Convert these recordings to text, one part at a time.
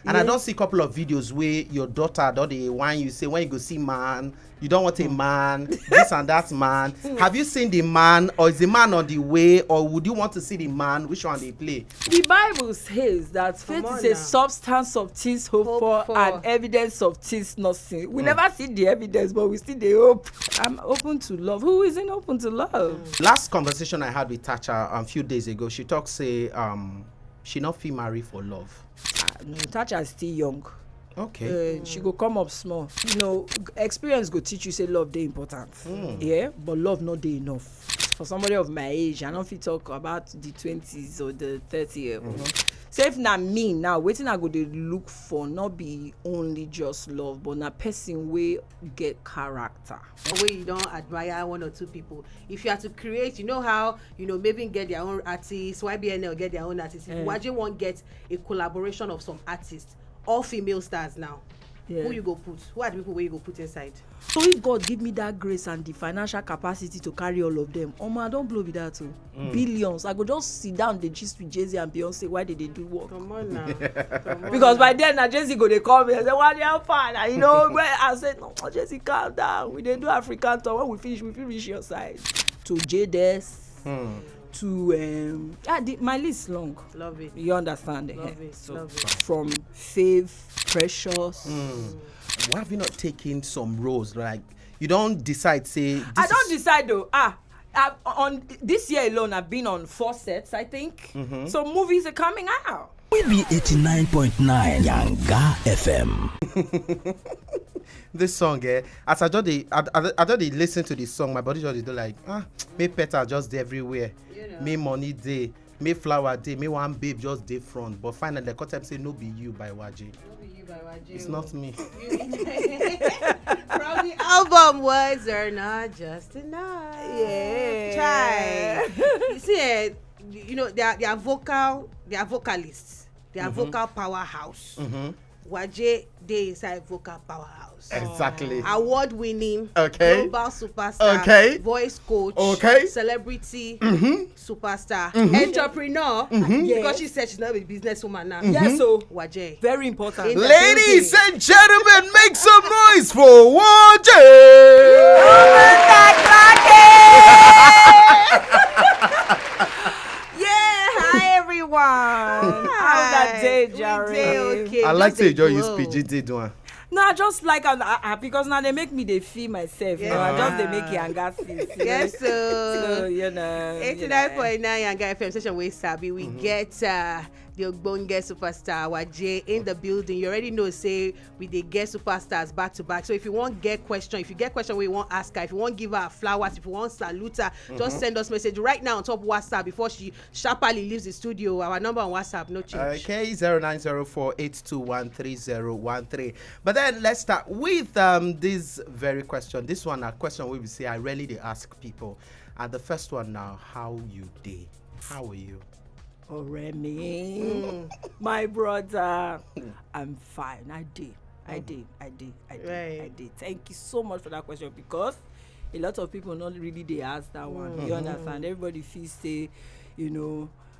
And I don't see a couple of videos where your daughter don't the one you say when you go see man, you don't want a man, this and that man. Have you seen the man, or is the man on the way, or would you want to see the man? Which one they play? The Bible says that faith is a substance of things hoped for and evidence of things not seen. We never see the evidence, but we still the hope. I'm open to love. Who isn't open to love? Last conversation I had with Tacha a few days ago, she talked say she not feel married for love. No, Tacha is still young. Okay. She go come up small. You know, experience go teach you say love dey important. Yeah, but love not dey enough. For somebody of my age, I don't fit talk about the 20s or the 30s. So if na me now, wetin I go dey look for not be only just love, but na person wey get character. Where you don't admire one or two people. If you are to create, you know how, maybe get their own artists, YBNL get their own artists. If Waje won't get a collaboration of some artists, all female stars now. Who you go put? Who are the people where you go put inside? So if God give me that grace and the financial capacity to carry all of them, I don't blow with that too. Billions. I go just sit down, they gist with Jaycee and Beyonce. Why did they do work? Come on now. Because by then, Jaycee go they call me and say, "What you fine?" And where I said, "No, Jaycee, calm down. We didn't do African tour. When we finish, we reach your side." To Jades. To my list long. Love it. You understand? Love it. So Love it. from Faith, Precious. Why have you not taken some roles? Like you don't decide, say. I don't decide though. On this year alone, I've been on 4 sets, I think. So movies are coming out. We be 89.9 Yanga FM. This song, as I just listen to this song, my body just do like, me petal just dey everywhere, me money day, me flower day, me one babe just dey front. But finally, the concept say no be you by Waje. It's not me. From the album Words Are Not Just Enough. Yeah. Try. You see, they are vocalists. They are vocal powerhouse. Waje, they inside vocal powerhouse. Exactly. Award-winning. Okay. Global superstar. Okay. Voice coach. Okay. Celebrity. Superstar. Entrepreneur. Because she said she's not a businesswoman now. Yes, so Waje. very important. Ladies and gentlemen, make some noise for Waje. How's that day, Jerry? Okay. I like to enjoy use PGT doing. No, I just like because now they make me they feel myself. You know, I just they make Yanga feel. Yes, so 89.9 Yanga FM station where Sabi we get the Ogbonge superstar Waje in the building. You already know, say we they get superstars back to back. So if you want get question, if you get question where you want ask her, if you want give her flowers, if you want salute her, just send us message right now on top WhatsApp before she sharply leaves the studio. Our number on WhatsApp, no change. Okay, 0904-821-3013. But then let's start with this very question. This one, a question we will say I rarely they ask people. And the first one now, how you day? How are you? Remy, my brother, I'm fine. I did. Thank you so much for that question, because a lot of people not really they ask that one. You understand? Everybody feels say,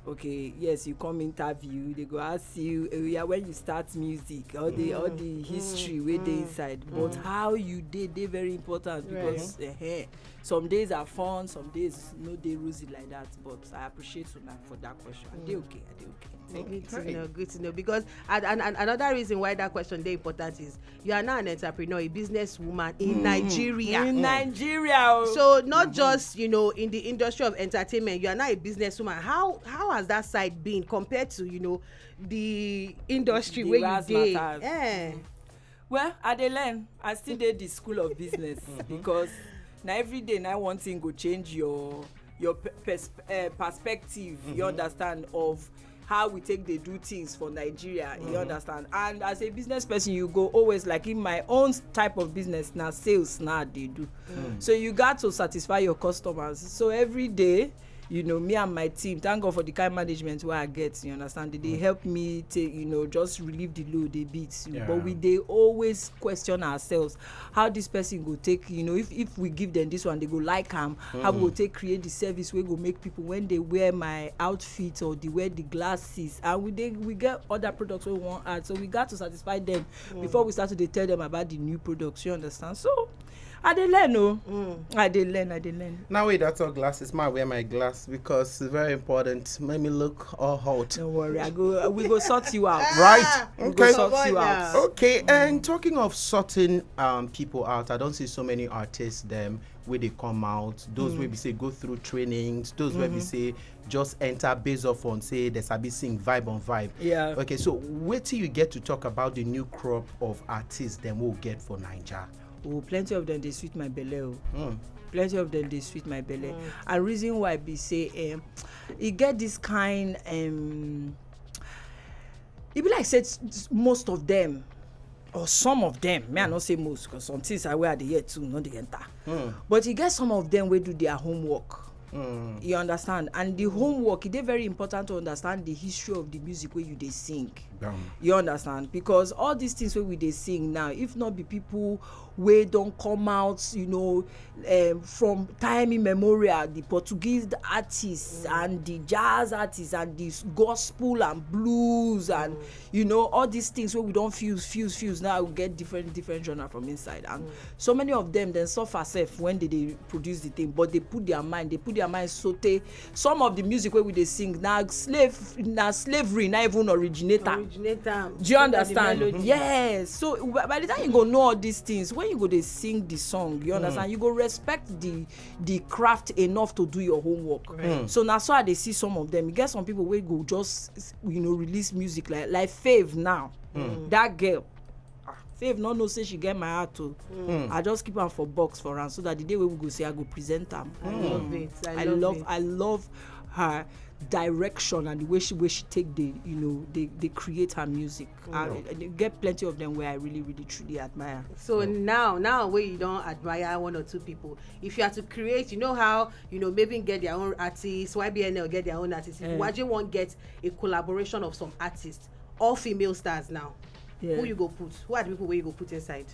okay, yes, you come interview, they go ask you, when you start music, all the history where they inside. But how you did, they very important, because some days are fun, some days no they rosy like that. But I appreciate you for that question. I did okay. Good to know. Because and another reason why that question is important is you are now an entrepreneur, a businesswoman in Nigeria. So not just in the industry of entertainment, you are now a businesswoman. How has that side been compared to the industry where you did? Well, I dey learn. I still did the school of business because now every day now one thing go change your perspective. You understand of how we take they do things for Nigeria. You understand? And as a business person, you go always like in my own type of business now, sales now they do. So you got to satisfy your customers. So every day you know, me and my team, thank God for the kind management where I get, you understand? They help me take, you know, just relieve the load a bit. Yeah. But they always question ourselves how this person go take, you know, if we give them this one, they go like how we go take create the service we go make people when they wear my outfit or they wear the glasses, and we get other products we want add, so we got to satisfy them before we start to tell them about the new products, you understand? So I dey learn, I dey learn. Now wait, that's all glasses. I wear my glass because it's very important. Make me look all hot. Don't worry, we go sort you out. Right. We Okay. go sort you out. Okay. And talking of sorting people out, I don't see so many artists them where they come out. Those where we say go through trainings. Those where we say just enter based off on say there's a bit sing vibe on vibe. Yeah. Okay. So wait till you get to talk about the new crop of artists them we'll get for Naija. Oh, plenty of them they sweet my belly. Plenty of them they sweet my belly. And reason why be say you get this kind it be like said most of them or some of them, may I not say most because some things I wear the year too, not the enter. But you get some of them will do their homework. You understand? And the homework, it is very important to understand the history of the music where you they sing. You understand? Because all these things where we they sing now, if not be people where don't come out, you know, from time immemorial, the Portuguese artists and the jazz artists and the gospel and blues and you know all these things where we don't fuse now we get different genre from inside, and so many of them then suffer self when they produce the thing, but they put their mind saute. Some of the music where we they sing now slavery not even originator. Do you understand? Yes. So by the time you go know all these things, when you go they sing the song, you understand, you go respect the craft enough to do your homework. So now so they see some of them. You get some people where go just you know release music like Fave now. That girl Fave no know say she get my heart too. I just keep her for box for her so that the day we go say I go present her. I love it. I love her direction and the way she take the you know they create her music. They get plenty of them where I really truly admire. So now where you don't admire one or two people, if you have to create, you know how you know maybe get their own artists, YBNL get their own artists. If Waje won't get a collaboration of some artists, all female stars now, who you go put? Who are the people where you go put inside?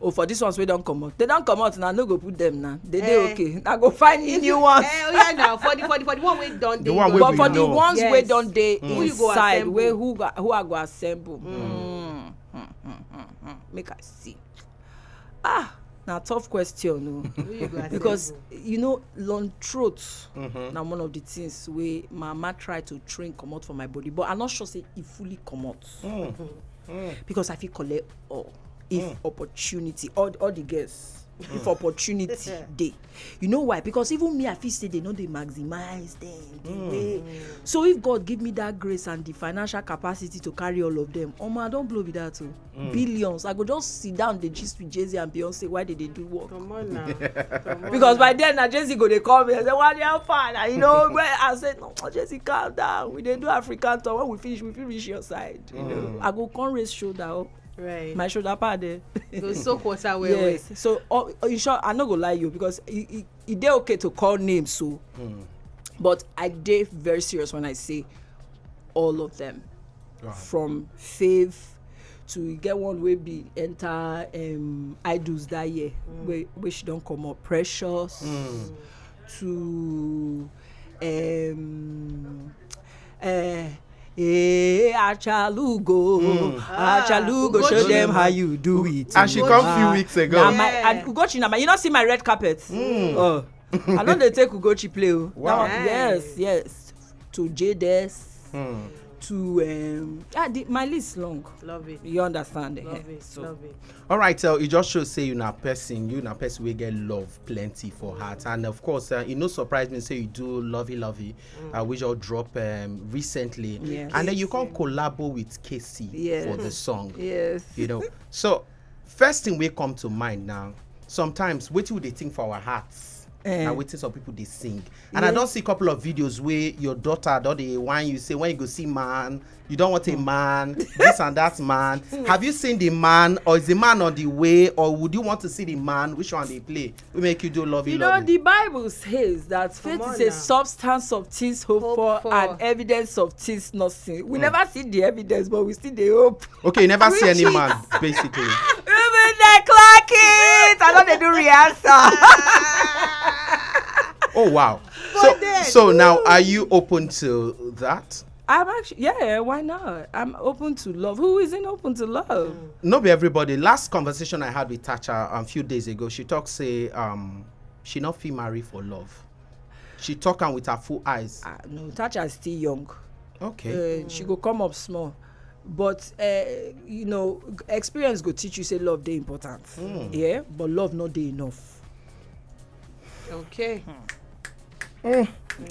Oh, for this ones we don't come out. They don't come out now. No go put them now. They okay. Now go find new ones. Now for the one we done. The one but for the ones we don't they inside where who are go assemble. Make I see. Now tough question, no. Because you know long throat. Now one of the things where mama try to train come out for my body, but I'm not sure say it fully come out. Because I feel collect all. If opportunity, all the girls, if opportunity day, you know why? Because even me, I feel say they know they maximize them the way. So if God give me that grace and the financial capacity to carry all of them, I don't blow with that too. Billions, I go just sit down, the gist with Jaycee and Beyonce. Why did they do work? Come on now. Because by then, Jaycee go they call me and say, "What you fine?" You know, where I said, "No, Jaycee, calm down. We didn't do African tour. When we finish, we reach your side." You know, I go come raise shoulder up. Right. My shoulder pad there. Go soak water well. Yes. So in short, I'm not gonna lie you because it they okay to call names so, but I dey very serious when I say all of them, from Fave to get one way be enter idols that year where she don't come up Precious to Achalugo, show them how you do it. And she come a few weeks ago. And Ugochi, you not see my red carpet. I know they take Ugochi play. Wow. Yes. To Jades. To my list long. Love it. You understand? Love it. All right, it just shows say you na person will get love plenty for heart, and of course it no surprise me say you do lovey which all drop recently, and then you can collabo with Casey for the song. Yes. You know, so first thing we come to mind now. Sometimes what do they think for our hearts Now waiting some people they sing. And I don't see a couple of videos where your daughter don't they whine you say when you go see man, you don't want a man, this and that man. Have you seen the man, or is the man on the way, or would you want to see the man? Which one they play? We make you do lovey. You know, the Bible says that faith is a substance of things hoped for and evidence of things not seen. We never see the evidence, but we still the hope. Okay, you never see any man, basically. Even they clock it. I know they do rehearsal. Oh wow! So now, are you open to that? I'm actually, why not? I'm open to love. Who isn't open to love? Not be everybody. Last conversation I had with Tacha a few days ago, she talk say she not feel marry for love. She talking with her full eyes. No, Tacha is still young. Okay. She go come up small. But you know, experience go teach you say love dey important. Yeah, but love not dey enough. Okay.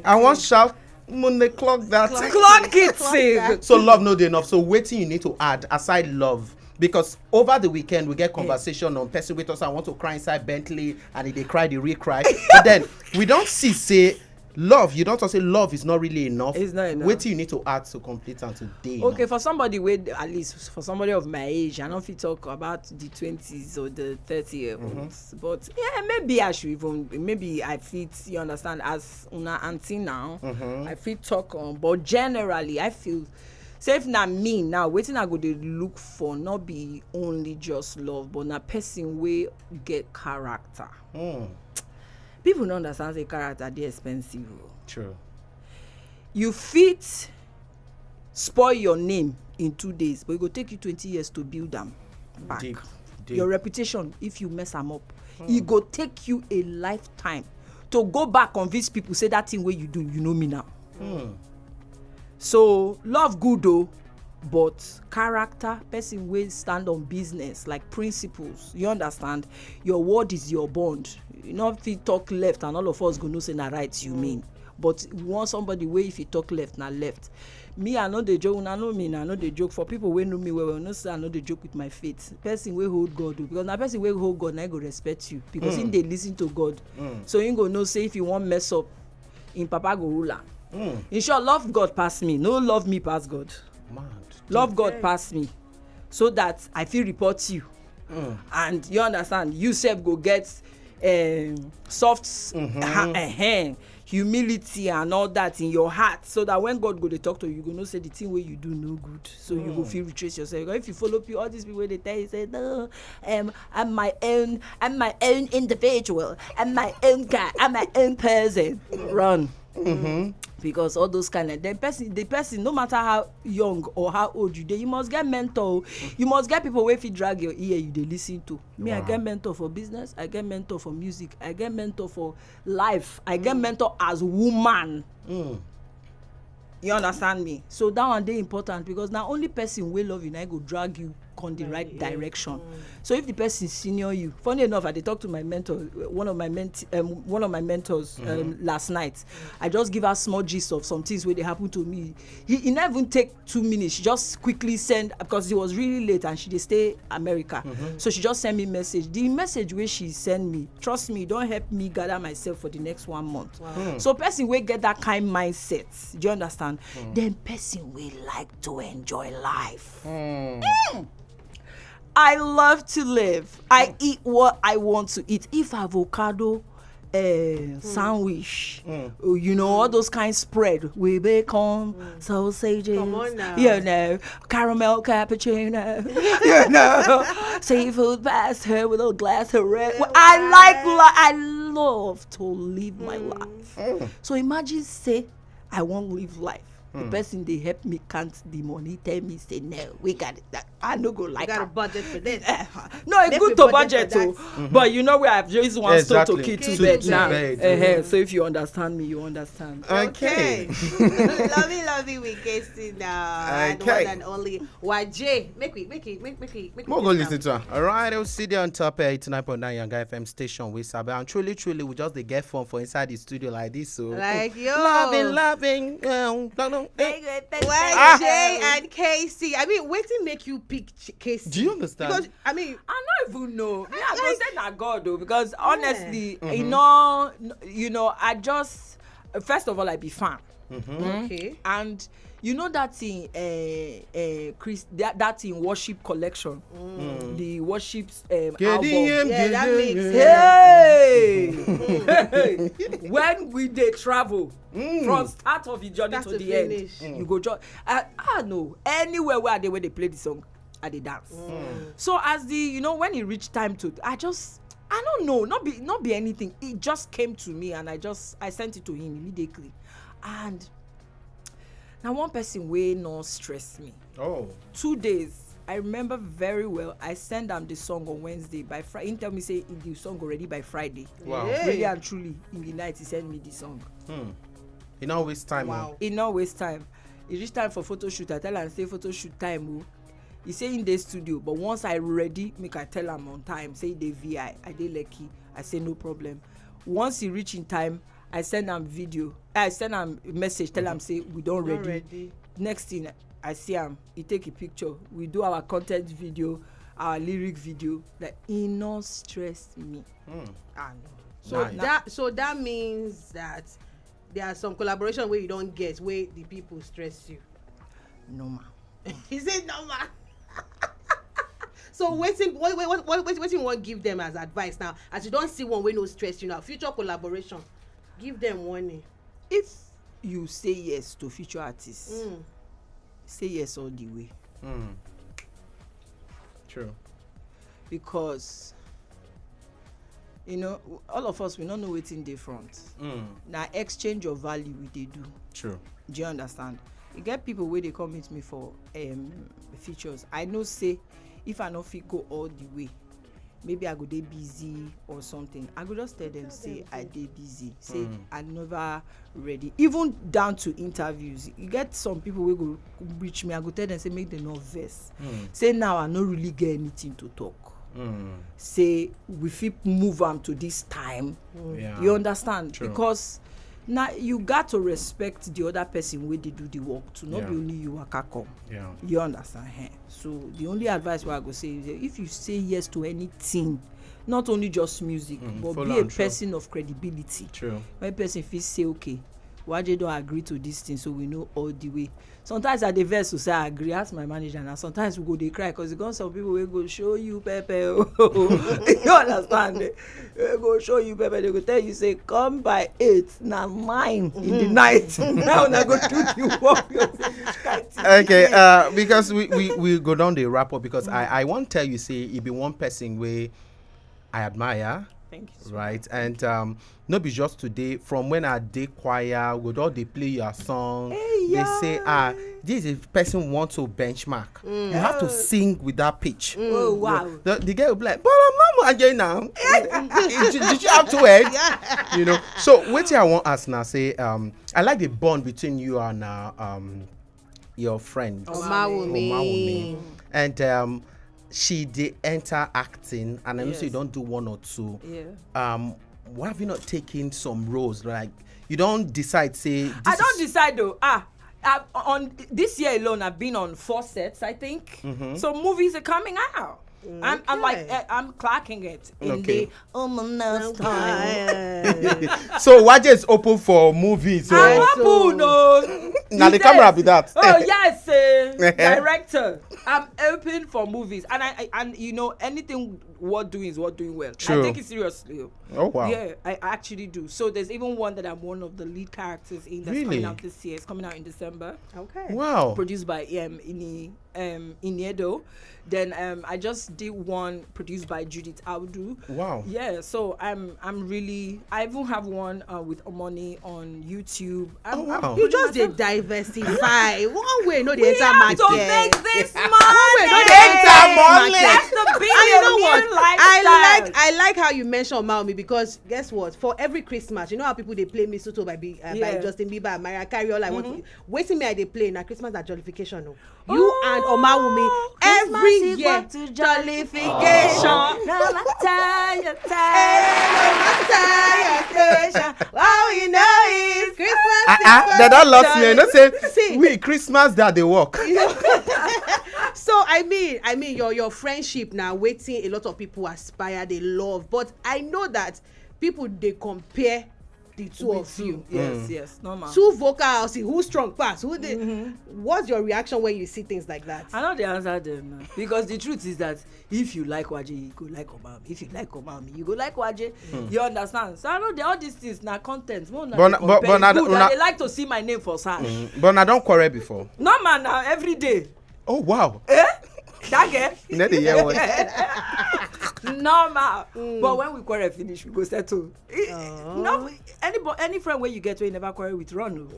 I want shout Monday clock that. Clock it. So love not enough. So waiting you need to add aside love. Because over the weekend we get conversation on person with us. I want to cry inside Bentley, and if they cry, they re-cry. But then we don't see say love. You don't say love is not really enough. It's not enough. Waiting you need to add to complete and to day. Okay, for somebody with at least for somebody of my age, I don't know if you talk about the 20s or the 30-year-olds. But yeah, maybe I should even maybe I fit, you understand, as una auntie now. I fit talk on, but generally I feel say if na me now, waiting I go dey look for not be only just love, but na person wey get character. People don't understand say character dey expensive. True. You fit spoil your name in 2 days, but it go take you 20 years to build them back. Deep. Your reputation, if you mess them up, it go take you a lifetime to go back convince people say that thing where you do, you know me now. So love good though, but character, person will stand on business like principles. You understand? Your word is your bond. You know, if you talk left and all of us go know say na right you mean. But we want somebody where if you talk left, na left. Me, I know the joke. I know me, I know the joke. For people who know me well, no say I know the joke with my faith. Person will hold God, because na person will hold God, na go respect you because in they listen to God. So you go know say if you want mess up, in Papa go rule am. In short, love God pass me. No love me pass God. Mad. Love God pass me, so that I feel report you, and you understand. You self go get soft humility and all that in your heart, so that when God go to talk to you, you go know say the thing where you do no good, so you go feel retrace yourself. Because if you follow all these people, they tell you say no, I'm my own individual, I'm my own guy, I'm my own person. Run. Because all those kind of the person, no matter how young or how old you dey, you must get mentor. You must get people where if you drag your ear, you dey listen to. Me, I get mentor for business, I get mentor for music, I get mentor for life, I get mentor as woman. You understand me? So that one dey important, because now only person will love you now go drag you on the right direction. So if the person senior you, funny enough, I dey talk to my mentor, one of my mentors last night. I just give her small gist of some things where they happen to me. He never even take 2 minutes. She just quickly send, because it was really late and she dey stay America. So she just send me message. The message where she send me, trust me, don't help me gather myself for the next 1 month. So person will get that kind mindset. Do you understand? Then person will like to enjoy life. I love to live. I eat what I want to eat. If avocado sandwich, you know, all those kind of spread with bacon, sausages, you know, caramel cappuccino, you know, seafood pasta with a glass of red. Well, I love to live my life. So imagine say I won't live life. The person they help me count the money, tell me say no, we got it. I no go like. You got a budget for this. No, it's good to budget too. But you know where I've just one stone to kill two birds now. So if you understand me, you understand. Okay. lovely we get to now. And one and only Waje. Make We'll go listen to her. All right, we'll see there on top 89.9 Yanga FM station with Sabe. And truly, we just the get fun for inside the studio like this. So like yo, loving. now. Waje and Casey. I mean, waiting make you pick Casey. Do you understand? Because I mean, I don't even know. Me, I go say na God though, because honestly, you know, I just first of all I be fan. okay. And you know that thing, Chris, that thing worship collection, the worship album. Yeah, that makes Hey, when we dey travel from start of the journey Start to to the finish. end, you go just I know anywhere where they play the song, I dey dance. So as when it reached time to, I don't know, not be anything. It just came to me and I sent it to him immediately, and. Now one person wey no stress me. 2 days. I remember very well. I send am the song on Wednesday. By Friday, he tell me say the song already by Friday. Wow. Yeah. Really and truly, in the night he send me the song. He not waste time. Wow. He not waste time. It reach time for photo shoot. I tell am say photo shoot time. He say in the studio, but once I ready, make I tell am on time. Say they VI. I dey lucky. I say no problem. Once he reach in time, I send am video. I send am message. Tell am say we don't ready. Next thing I see am, he take a picture. We do our content video, our lyric video. Like he no stress me. Ah, no. So that means that there are some collaboration where you don't get where the people stress you. Normal. Is it normal? So what you want give them as advice now? As you don't see one way no stress you now, future collaboration, give them warning. If you say yes to future artists, say yes all the way. True. Because all of us we don't know wetin dey front. Na exchange of value we dey do. True. Do you understand? You get people wey dey come meet me for features. I know say if I no fit go all the way, maybe I go dey busy or something. I go just tell them say I dey busy. Say I never ready. Even down to interviews. You get some people wey go reach me. I go tell them say make them no vex. Say now I no really get anything to talk. Say we fit move am to this time. Yeah. You understand? True. Because now you got to respect the other person wey dey do the work to not be only you waka come. Yeah. You understand? So the only advice wey I go say is if you say yes to anything, not only just music, but be a person of credibility. True. When person fit say okay, Waje don't agree to this thing, so we know all the way. Sometimes I dey vex to say I agree, ask my manager, and sometimes we go dey cry because some people will go show you pepper. You understand? They go show you pepper. They go tell you say come by 8, now 9 in the night. Now I go do the work. Okay, because we go down the wrap up because I won't tell you say it be one person where I admire. Thank you. Right, and no be just today. From when I did choir, would all they play your song? They say, this is person want to benchmark. You have to sing with that pitch. Oh wow! The girl will be like, but I'm not again now. Did you have to wait? Yeah. So wait till I want us now. Say, I like the bond between you and your friend Omawumi. And she did enter acting, and I know you don't do one or two. Yeah. Why have you not taken some roles? Like you don't decide, say. I don't decide though. On this year alone, I've been on 4 sets, I think. So movies are coming out. I'm like I'm clocking it in the time. So Waje is open for movies. I'm open, no. Now the camera be that. Oh yes, director. I'm open for movies, and I anything worth doing is worth doing well. True. I take it seriously. Oh wow. Yeah, I actually do. So there's even one that I'm one of the lead characters in that's coming out this year. It's coming out in December. Okay. Wow. Produced by Iniedo. Then I just did one produced by Judith Audu. Wow. Yeah, so I'm really. I even have one with Omoni on YouTube. Wow. You just dey diversify. One way no dey enter market. To make this money. One way no dey enter market. That's the And you know what? lifestyle. I like how you mentioned Maomi because guess what? For every Christmas, you know how people they play Mistletoe by Justin Bieber, Mariah Carey, all I want to waiting me they play now Christmas at jollification. No. You and Omawumi every year to jollification. No matter your station, all we know is Christmas. They don't love me. Don't say we Christmas that they work. So I mean your friendship now waiting a lot of people aspire they love, but I know that people they compare the two of you. Yes, normal. Two vocals, who strong pass, who they what's your reaction when you see things like that? I know the answer them because the truth is that if you like Waje, you go like Omami. If you like Omami, you go like Waje. You understand? So I know all these things now content. But they like to see my name for search. But I don't quarrel before. No man, now every day. Oh wow. That girl. You know the year one. Normal. But when we quarrel finish, we go settle. No, any friend where you get where you never quarrel with run.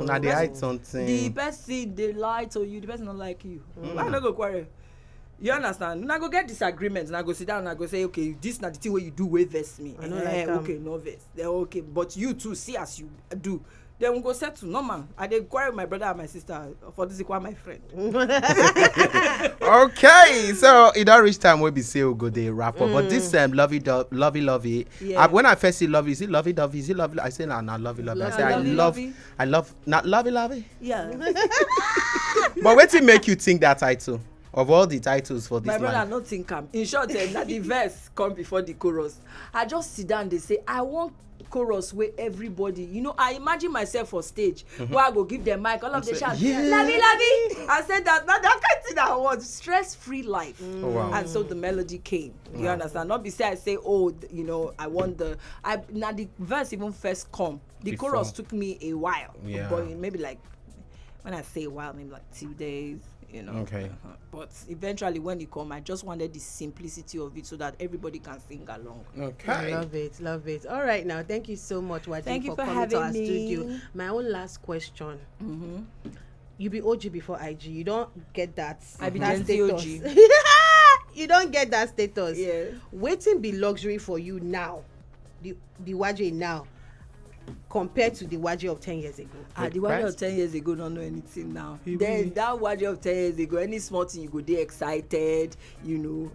Now they hide something. The person they lie to you, the person don't like you. Why not go quarrel? You understand? Now go get disagreements. Now go sit down and I go say, okay, this not the thing where you do way vex me. Okay, no vex. Then okay, but you too see as you do. Then we go settle. No man, I did quarrel with my brother and my sister for this equal my friend. Okay, so it don't reach time where we say we go they wrap up. But this lovey. Yeah. When I first see lovey, is it lovey dovey? Is it lovely? I say nah, lovey. I say I love not lovey. Yeah. But what did make you think that title? Of all the titles for this my brother line? Not think in short that the verse come before the chorus. I just sit down, they say I want chorus where everybody, you know, I imagine myself for stage where I go give them mic, all of them shout, lovey. I said that kind of thing I want, stress-free life. Oh, wow. And so the melody came. You understand? Not be say I say, oh, you know, I want now the verse even first come. The chorus took me a while. Yeah. But maybe like, when I say a while, maybe like 2 days. You know, okay. But eventually when it come, I just wanted the simplicity of it so that everybody can sing along. Okay. Love it. All right, now thank you so much, Waje, for coming to our studio. My own last question. You be OG before IG. You don't get that. I be that Gen status. Z OG. You don't get that status. Yeah. Waiting be luxury for you now. The Waje now. Compared to the Waje of 10 years ago. The Waje of 10 years ago don't know anything now. Then that Waje of 10 years ago, any small thing you go there excited, you know,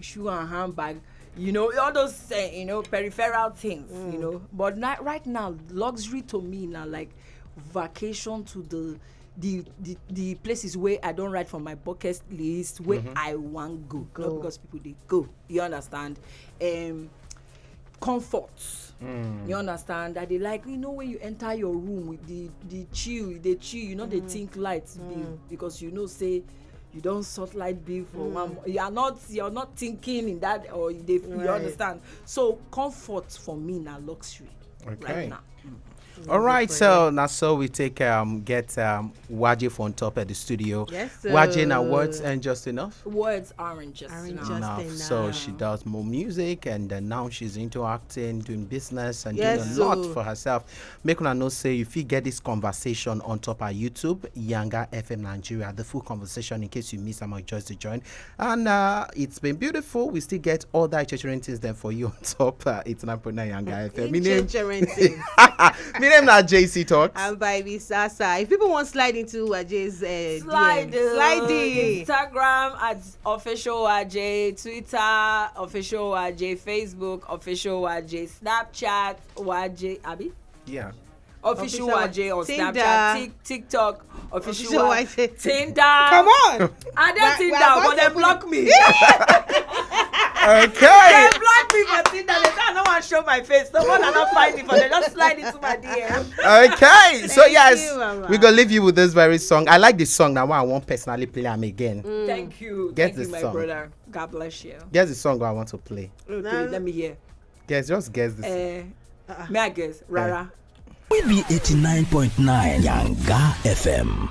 shoe and handbag, you know, all those, you know, peripheral things, you know. But right now, luxury to me now, like vacation to the places where I don't write from my bucket list, where I want go. Not because people they go. You understand? Comfort. You understand that they like, you know, when you enter your room with the chill, you know, they think light bill because you know say you don't sort light bill for 1 month. You're not thinking in that or you understand. So comfort for me now luxury right now. All right, so now we take get Waje from top at the studio. Yes, sir. Waje now words ain't just enough. Words aren't just enough. So she does more music and now she's into acting, doing business and doing a lot for herself. Make una know say if you get this conversation on top of YouTube, Yanga FM Nigeria, the full conversation in case you miss some of just to join. And it's been beautiful. We still get all the things there for you on top. It's 9.9 Yanga FM. My name is Jaycee Talks. I'm Bybisasa. If people want slide into Waje's slide in. Instagram at official Waje, Twitter official Waje, Facebook official Waje, Snapchat Waje, Abi? Yeah. Official Waje on Snapchat, TikTok official Waje, Tinder. Come on. I don't Tinder, but they block me. Okay. They block me for Tinder. They say I don't want to show my face. No one are not finding for. They just slide into my DM. Okay. So yes, we're gonna leave you with this very song. I like this song. Now I won't personally play them again. Thank you. Get Thank you, my song. brother. God bless you. Guess the song I want to play. Okay, let me hear. Just guess this. May I guess? Rara. We be 89.9 Yanga FM.